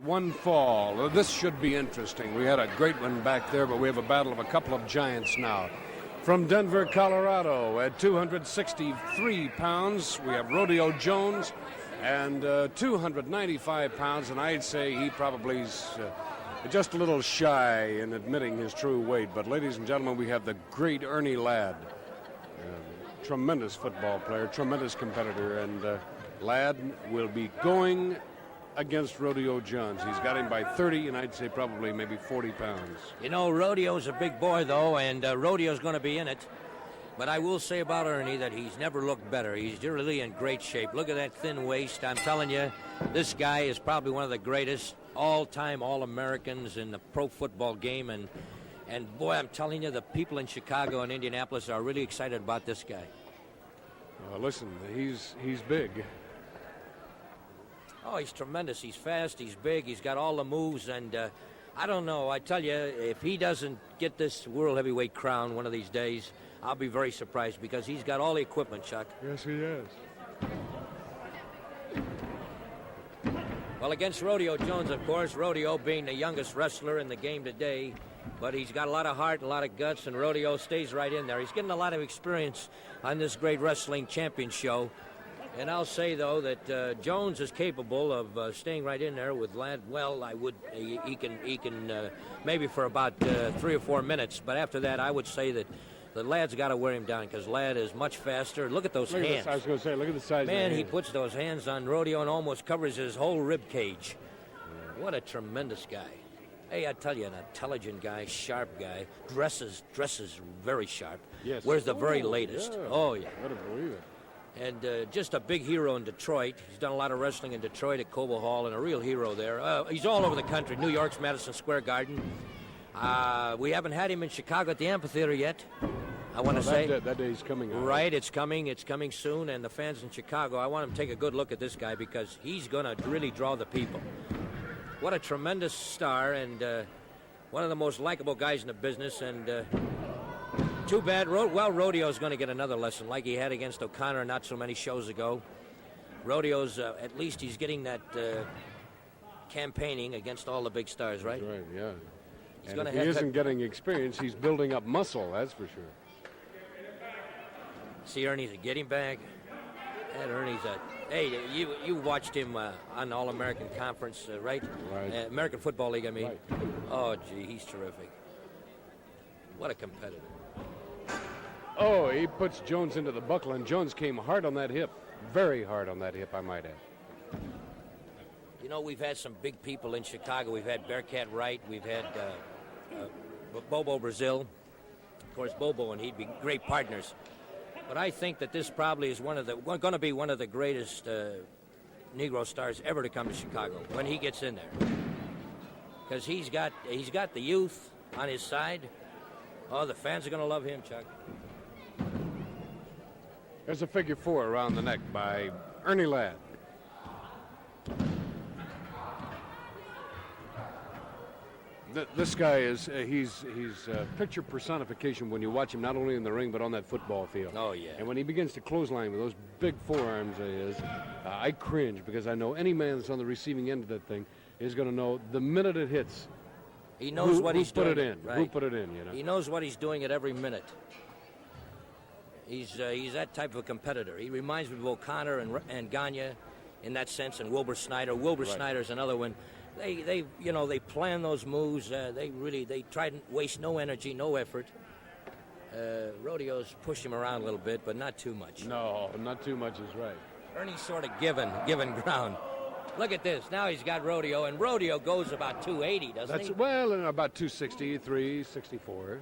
one fall. This should be interesting. We had a great one back there, but we have a battle of a couple of giants now. From Denver, Colorado, at 263 pounds, we have Rodeo Jones, and 295 pounds, and I'd say he probably is just a little shy in admitting his true weight. But ladies and gentlemen, we have the great Ernie Ladd. Tremendous football player, tremendous competitor, and Ladd will be going against Rodeo Jones. He's got him by 30, and I'd say probably maybe 40 pounds. You know, Rodeo's a big boy, though, and Rodeo's going to be in it. But I will say about Ernie that he's never looked better. He's really in great shape. Look at that thin waist. I'm telling you, this guy is probably one of the greatest all-time All-Americans in the pro football game, and boy, I'm telling you, the people in Chicago and Indianapolis are really excited about this guy. Listen, he's big. Oh, he's tremendous. He's fast. He's big. He's got all the moves. And I don't know. I tell you, if he doesn't get this world heavyweight crown one of these days, I'll be very surprised because he's got all the equipment, Chuck. Yes, he is. Well, against Rodeo Jones, of course, Rodeo being the youngest wrestler in the game today, but he's got a lot of heart and a lot of guts, and Rodeo stays right in there. He's getting a lot of experience on this great wrestling champion show. And I'll say, though, that Jones is capable of staying right in there with Ladd. Well, he can maybe for about 3 or 4 minutes. But after that, I would say that the Ladd's got to wear him down because Ladd is much faster. Look at those hands. I was going to say, look at the size of the Man, he hands. puts those hands on Rodeo and almost covers his whole rib cage. What a tremendous guy. Hey, I tell you, an intelligent guy, sharp guy, dresses very sharp. Yes. Wears the very latest. Yeah. Oh, yeah. I don't believe it. And just a big hero in Detroit. He's done a lot of wrestling in Detroit at Cobo Hall, and a real hero there. He's all over the country. New York's Madison Square Garden. We haven't had him in Chicago at the amphitheater yet, I want to say. That day's coming. Right, it's coming soon, and the fans in Chicago, I want them to take a good look at this guy because he's going to really draw the people. What a tremendous star, and one of the most likable guys in the business, and too bad. Rodeo's going to get another lesson like he had against O'Connor not so many shows ago. Rodeo's, at least he's getting that campaigning against all the big stars, right? That's right, yeah. He's and if he isn't getting experience, he's building up muscle, that's for sure. See, Ernie's a getting back. That Ernie's a... Hey, you watched him on All-American Conference, right? Right. American Football League, I mean. Right. Oh, gee, he's terrific. What a competitor. Oh, he puts Jones into the buckle, and Jones came hard on that hip. Very hard on that hip, I might add. You know, we've had some big people in Chicago. We've had Bearcat Wright. We've had Bobo Brazil. Of course, Bobo and he'd be great partners. But I think that this probably is going to be one of the greatest Negro stars ever to come to Chicago when he gets in there. Because he's got the youth on his side. Oh, the fans are going to love him, Chuck. There's a figure 4 around the neck by Ernie Ladd. This guy is, he's picture personification when you watch him not only in the ring but on that football field. Oh, yeah. And when he begins to clothesline with those big forearms of his, I cringe because I know any man that's on the receiving end of that thing is going to know the minute it hits. He knows what he's doing. Who put it in? Right. Who put it in, you know? He knows what he's doing at every minute. He's that type of a competitor. He reminds me of O'Connor and Gagne in that sense, and Wilbur Snyder. Wilbur Right. Snyder's another one. They plan those moves. They try to waste no energy, no effort. Rodeo's pushed him around a little bit, but not too much. No, not too much is right. Ernie's sort of given ground. Look at this. Now he's got Rodeo, and Rodeo goes about 280, doesn't he? Well, about 263, 64.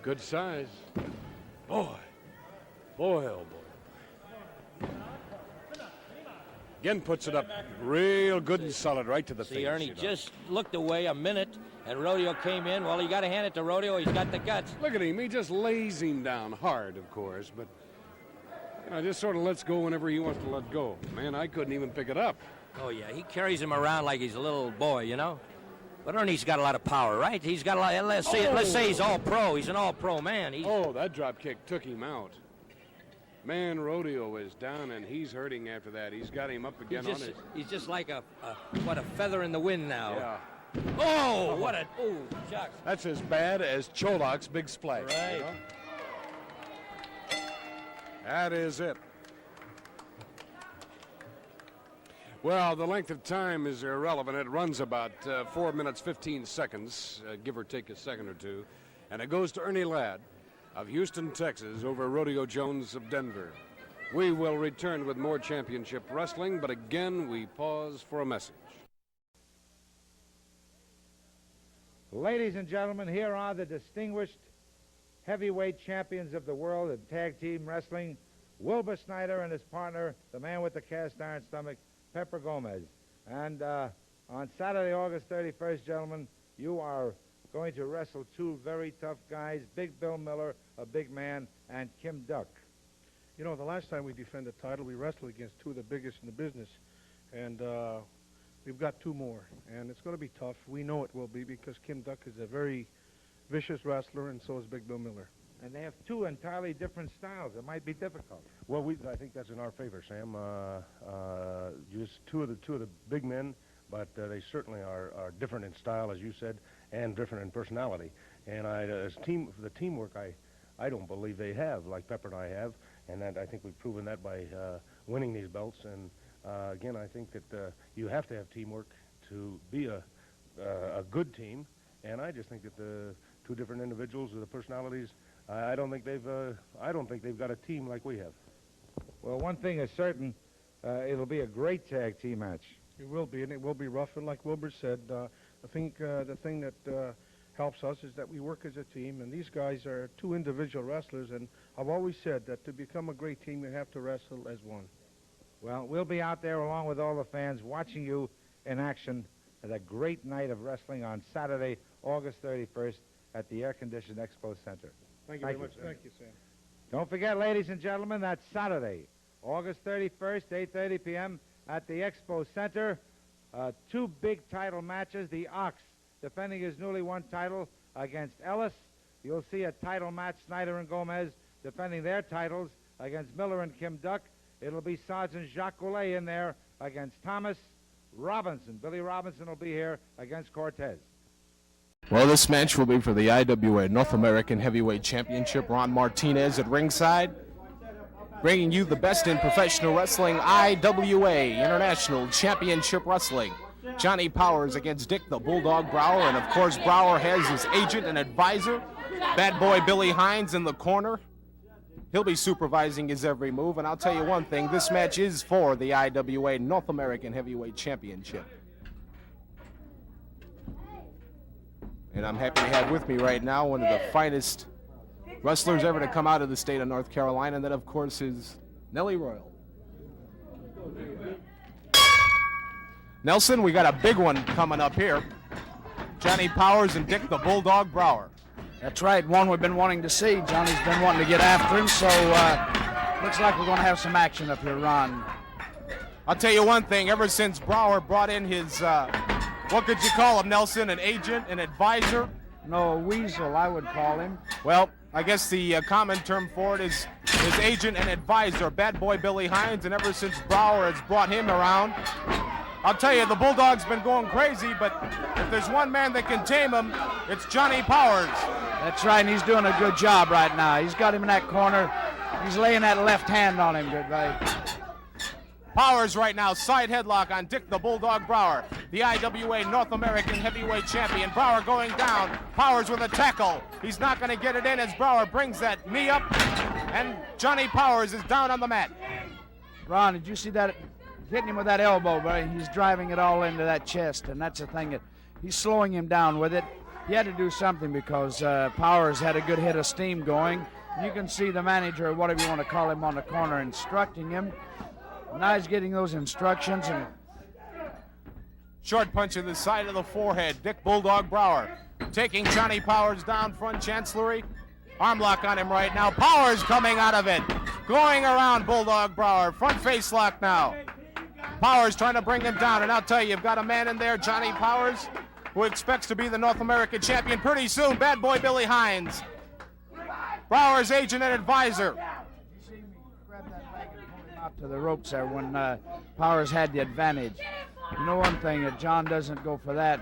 Good size. Boy, oh boy. Again puts it up real good and solid right to the face. See, Ernie just looked away a minute, and Rodeo came in. Well, you got to hand it to Rodeo. He's got the guts. Look at him. He just lays him down hard, of course, but just sort of lets go whenever he wants to let go. Man, I couldn't even pick it up. Oh, yeah. He carries him around like he's a little boy, you know? But Ernie's got a lot of power, right? He's got a lot. Let's say he's all pro. He's an all pro man. That drop kick took him out. Man, Rodeo is down, and he's hurting after that. He's got him up again on his... He's just like a feather in the wind now. Yeah. Oh, what a... Oh, shucks. That's as bad as Cholak's big splash. Right. You know? That is it. Well, the length of time is irrelevant. It runs about 4 minutes, 15 seconds, give or take a second or two. And it goes to Ernie Ladd of Houston, Texas, over Rodeo Jones of Denver. We will return with more championship wrestling, but again, we pause for a message. Ladies and gentlemen, here are the distinguished heavyweight champions of the world in tag team wrestling, Wilbur Snyder and his partner, the man with the cast iron stomach, Pepper Gomez. And on Saturday, August 31st, gentlemen, you are going to wrestle two very tough guys, Big Bill Miller, a big man, and Kim Duck. You know, the last time we defended the title, we wrestled against two of the biggest in the business. And we've got two more. And it's going to be tough. We know it will be because Kim Duck is a very vicious wrestler, and so is Big Bill Miller. And they have two entirely different styles. It might be difficult. Well, I think that's in our favor, Sam. Just two of the big men, but they certainly are different in style, as you said, and different in personality. And the teamwork, I don't believe they have, like Pepper and I have, and that I think we've proven that by winning these belts. And again, I think that you have to have teamwork to be a good team. And I just think that the two different individuals with the personalities, I don't think they've got a team like we have. Well, one thing is certain, it'll be a great tag team match. It will be, and it will be rough. And like Wilbur said, I think the thing that helps us is that we work as a team, and these guys are two individual wrestlers, and I've always said that to become a great team, you have to wrestle as one. Well, we'll be out there along with all the fans watching you in action at a great night of wrestling on Saturday, August 31st at the Air-Conditioned Expo Center. Thank you very much. Thank you, Sam. Don't forget, ladies and gentlemen, that's Saturday, August 31st, 8:30 p.m. at the Expo Center. Two big title matches. The Ox defending his newly won title against Ellis. You'll see a title match, Snyder and Gomez defending their titles against Miller and Kim Duck. It'll be Sergeant Jacques Goulet in there against Thomas Robinson. Billy Robinson will be here against Cortez. Well, this match will be for the IWA North American Heavyweight Championship. Ron Martinez at ringside, bringing you the best in professional wrestling, IWA International Championship Wrestling. Johnny Powers against Dick the Bulldog Brower, and of course Brower has his agent and advisor, Bad Boy Billy Hines, in the corner. He'll be supervising his every move, and I'll tell you one thing, this match is for the IWA North American Heavyweight Championship. And I'm happy to have with me right now one of the finest wrestlers ever to come out of the state of North Carolina, and that, of course, is Nellie Royal. Nelson, we got a big one coming up here. Johnny Powers and Dick the Bulldog Brower. That's right, one we've been wanting to see. Johnny's been wanting to get after him, so looks like we're going to have some action up here, Ron. I'll tell you one thing, ever since Brower brought in his, what could you call him, Nelson, an agent, an advisor? No, a weasel, I would call him. Well, I guess the common term for it is his agent and advisor, Bad Boy Billy Hines, and ever since Brower has brought him around, I'll tell you, the Bulldog's been going crazy, but if there's one man that can tame him, it's Johnny Powers. That's right, and he's doing a good job right now. He's got him in that corner. He's laying that left hand on him, good right. Powers right now, side headlock on Dick the Bulldog Brower, the IWA North American Heavyweight Champion. Brower going down, Powers with a tackle. He's not going to get it in as Brower brings that knee up, and Johnny Powers is down on the mat. Ron, did you see that? Hitting him with that elbow, but he's driving it all into that chest, and that's the thing that he's slowing him down with it. He had to do something because Powers had a good hit of steam going. You can see the manager, or whatever you want to call him, on the corner instructing him. Now he's getting those instructions. And short punch in the side of the forehead. Dick Bulldog Brower taking Johnny Powers down front chancellery. Arm lock on him right now. Powers coming out of it. Going around Bulldog Brower. Front face lock now. Powers trying to bring him down, and I'll tell you, you've got a man in there, Johnny Powers, who expects to be the North American champion pretty soon. Bad Boy Billy Hines, Brower's agent and advisor. out to the ropes there when Powers had the advantage. You know one thing, John doesn't go for that.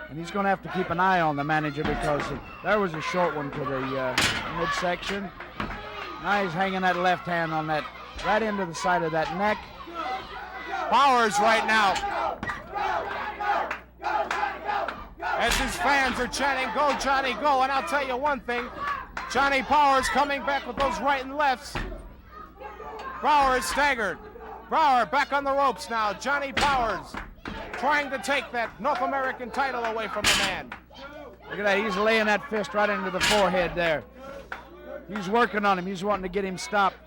And he's going to have to keep an eye on the manager because there was a short one to the midsection. Now he's hanging that left hand on that, right into the side of that neck. Powers right now, as his fans are chanting, "Go, Johnny, go." And I'll tell you one thing, Johnny Powers coming back with those right and lefts. Brower is staggered. Brower back on the ropes now. Johnny Powers trying to take that North American title away from the man. Look at that, he's laying that fist right into the forehead there. He's working on him, he's wanting to get him stopped.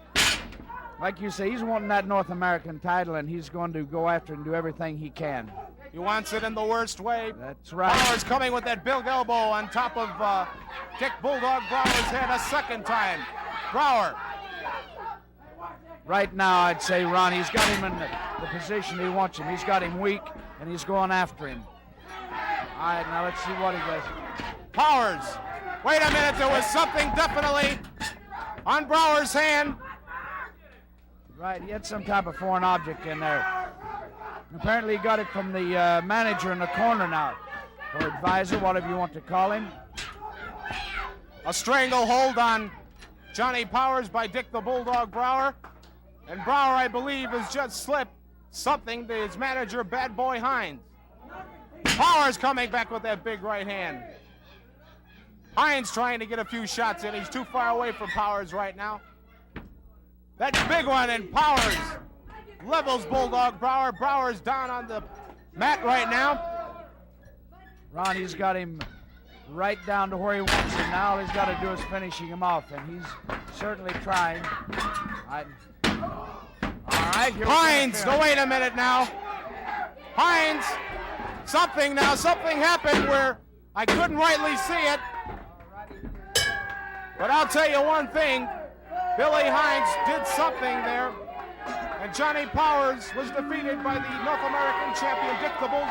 Like you say, he's wanting that North American title, and he's going to go after it and do everything he can. He wants it in the worst way. That's right. Powers coming with that big elbow on top of Dick Bulldog Brower's head a second time. Brower. Right now, I'd say, Ron, he's got him in the position he wants him. He's got him weak, and he's going after him. All right, now let's see what he does. Powers. Wait a minute, there was something definitely on Brower's hand. Right, he had some type of foreign object in there. Apparently he got it from the manager in the corner now, or advisor, whatever you want to call him. A stranglehold on Johnny Powers by Dick the Bulldog Brower. And Brower, I believe, has just slipped something to his manager, Bad Boy Hines. Powers coming back with that big right hand. Hines trying to get a few shots in. He's too far away from Powers right now. That big one, and Powers levels Bulldog Brower. Brower's down on the mat right now. Ron, he's got him right down to where he wants him now. All he's got to do is finishing him off, and he's certainly trying. All right. Hines, no, wait a minute now. Hines, something happened where I couldn't rightly see it. But I'll tell you one thing, Billy Hines did something there, and Johnny Powers was defeated by the North American champion, Dick the Bulldog